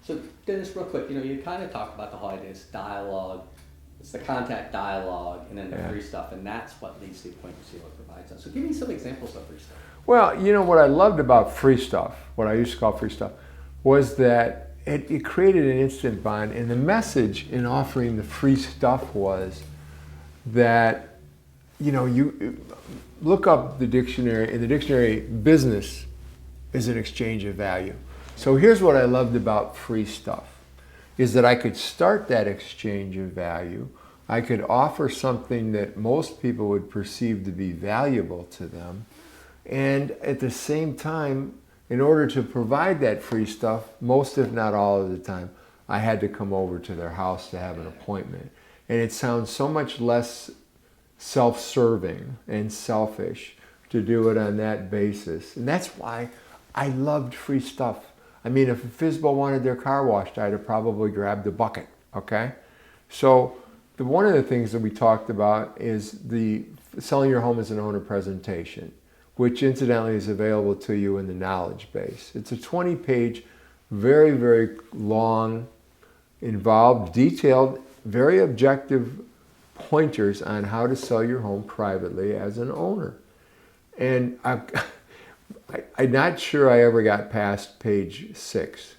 So Dennis, real quick, you kind of talked about the holidays, dialogue. It's the contact dialogue and then the free stuff, and that's what Lead State Point Sealer provides us. So give me some examples of free stuff. Well, what I loved about free stuff, what I used to call free stuff, was that it created an instant bond, and the message in offering the free stuff was that, you look up the dictionary. In the dictionary, business is an exchange of value. So here's what I loved about free stuff, is that I could start that exchange of value. I could offer something that most people would perceive to be valuable to them. And at the same time, in order to provide that free stuff, most if not all of the time, I had to come over to their house to have an appointment. And it sounds so much less self-serving and selfish to do it on that basis. And that's why I loved free stuff. I mean, if FSBO wanted their car washed, I'd have probably grabbed a bucket, okay? So one of the things that we talked about is the selling your home as an owner presentation, which incidentally is available to you in the knowledge base. It's a 20-page, very, very long, involved, detailed, very objective pointers on how to sell your home privately as an owner. And I'm not sure I ever got past page 6,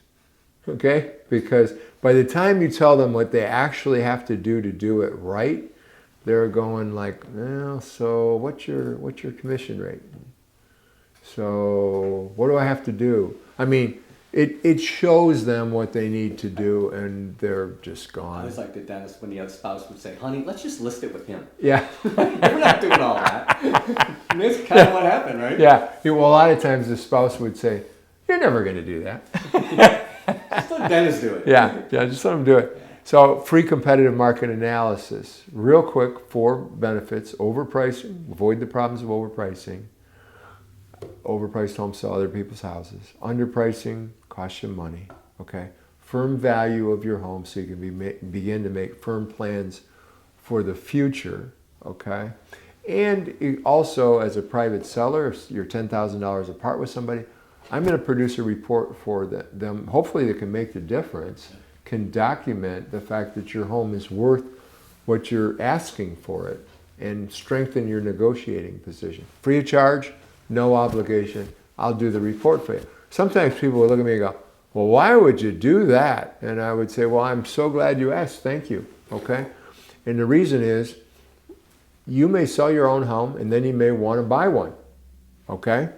okay? Because by the time you tell them what they actually have to do it right, they're going like, well, so what's your commission rate? So what do I have to do? I mean, it shows them what they need to do, and they're just gone. It's like the dentist when the other spouse would say, honey, let's just list it with him. Yeah. We're not doing all that. And that's kind of what happened, right? Yeah. Well, a lot of times the spouse would say, you're never going to do that. Just let dentists do it. Yeah, just let them do it. So free competitive market analysis. Real quick, 4 benefits: overpricing, avoid the problems of overpricing. Overpriced homes sell other people's houses. Underpricing costs you money. Okay. Firm value of your home, so you can begin to make firm plans for the future. Okay. And also, as a private seller, if you're $10,000 apart with somebody, I'm going to produce a report for them. Hopefully, that can make the difference. Can document the fact that your home is worth what you're asking for it, and strengthen your negotiating position. Free of charge. No obligation. I'll do the report for you. Sometimes people will look at me and go, well, why would you do that? And I would say, well, I'm so glad you asked. Thank you. Okay? And the reason is, you may sell your own home and then you may want to buy one. Okay?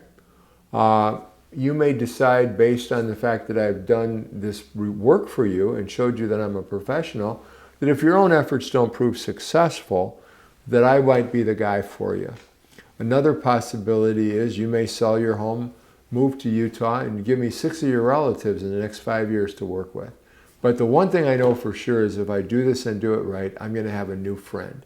You may decide, based on the fact that I've done this work for you and showed you that I'm a professional, that if your own efforts don't prove successful, that I might be the guy for you. Another possibility is you may sell your home, move to Utah, and give me 6 of your relatives in the next 5 years to work with. But the one thing I know for sure is if I do this and do it right, I'm going to have a new friend.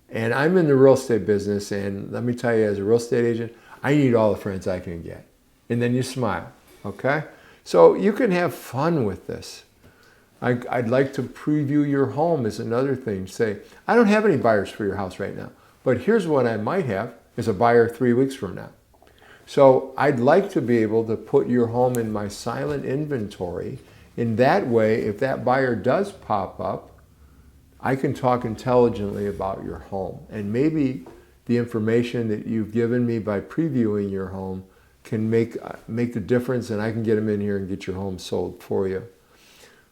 And I'm in the real estate business, and let me tell you, as a real estate agent, I need all the friends I can get. And then you smile, okay? So you can have fun with this. I'd like to preview your home is another thing. Say, I don't have any buyers for your house right now, but here's what I might have. Is a buyer 3 weeks from now. So I'd like to be able to put your home in my silent inventory. In that way, if that buyer does pop up, I can talk intelligently about your home. And maybe the information that you've given me by previewing your home can make the difference, and I can get them in here and get your home sold for you.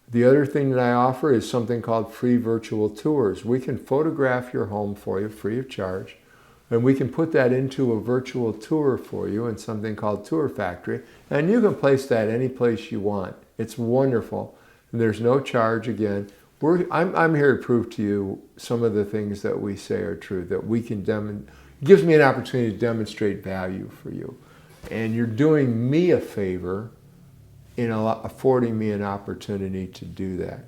The other thing that I offer is something called free virtual tours. We can photograph your home for you free of charge. And we can put that into a virtual tour for you in something called Tour Factory. And you can place that any place you want. It's wonderful. And there's no charge again. I'm here to prove to you some of the things that we say are true, that we can gives me an opportunity to demonstrate value for you. And you're doing me a favor in affording me an opportunity to do that.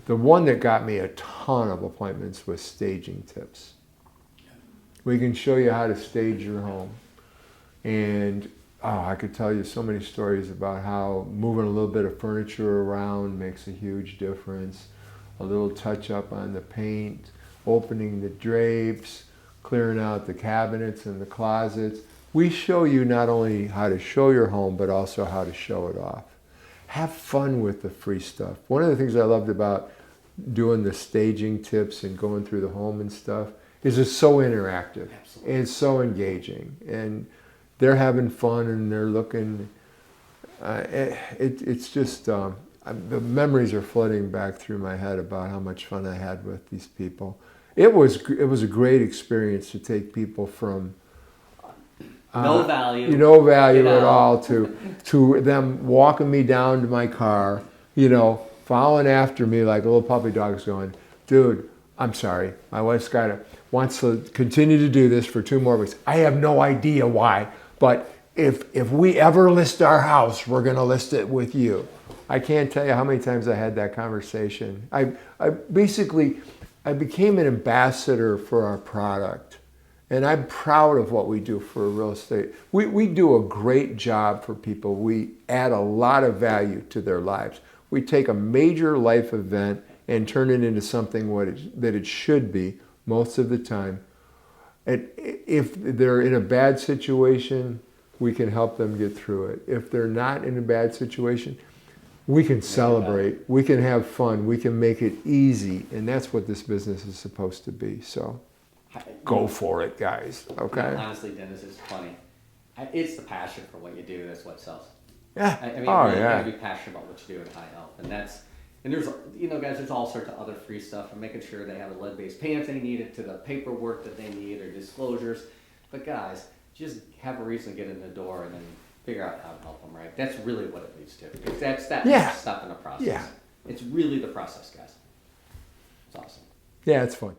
The one that got me a ton of appointments was staging tips. We can show you how to stage your home. And I could tell you so many stories about how moving a little bit of furniture around makes a huge difference. A little touch up on the paint, opening the drapes, clearing out the cabinets and the closets. We show you not only how to show your home, but also how to show it off. have fun with the free stuff. One of the things I loved about doing the staging tips and going through the home and stuff is it's so interactive. Absolutely. And it's so engaging, and they're having fun and they're looking. It's just the memories are flooding back through my head about how much fun I had with these people. It was a great experience to take people from No value. no value Get at out. all to them walking me down to my car, following after me like little puppy dogs, going, "Dude, I'm sorry, my wife Skylar wants to continue to do this for 2 more weeks. I have no idea why, but if we ever list our house, we're going to list it with you." I can't tell you how many times I had that conversation. I became an ambassador for our product, and I'm proud of what we do for real estate. We do a great job for people. We add a lot of value to their lives. We take a major life event and turn it into something that it should be most of the time. And if they're in a bad situation, we can help them get through it. If they're not in a bad situation, we can celebrate, we can have fun, we can make it easy, and that's what this business is supposed to be. So go for it, guys, okay? Honestly, Dennis, it's funny. It's the passion for what you do that's what sells. Yeah. I mean, Oh, really, you yeah. gotta be passionate about what you do in high health, and there's, guys, there's all sorts of other free stuff, from making sure they have a lead-based paint if they need it, to the paperwork that they need, or disclosures. But guys, just have a reason to get in the door and then figure out how to help them, right? That's really what it leads to. Because that's that Yeah. next step in the process. Yeah. It's really the process, guys. It's awesome. Yeah, it's fun.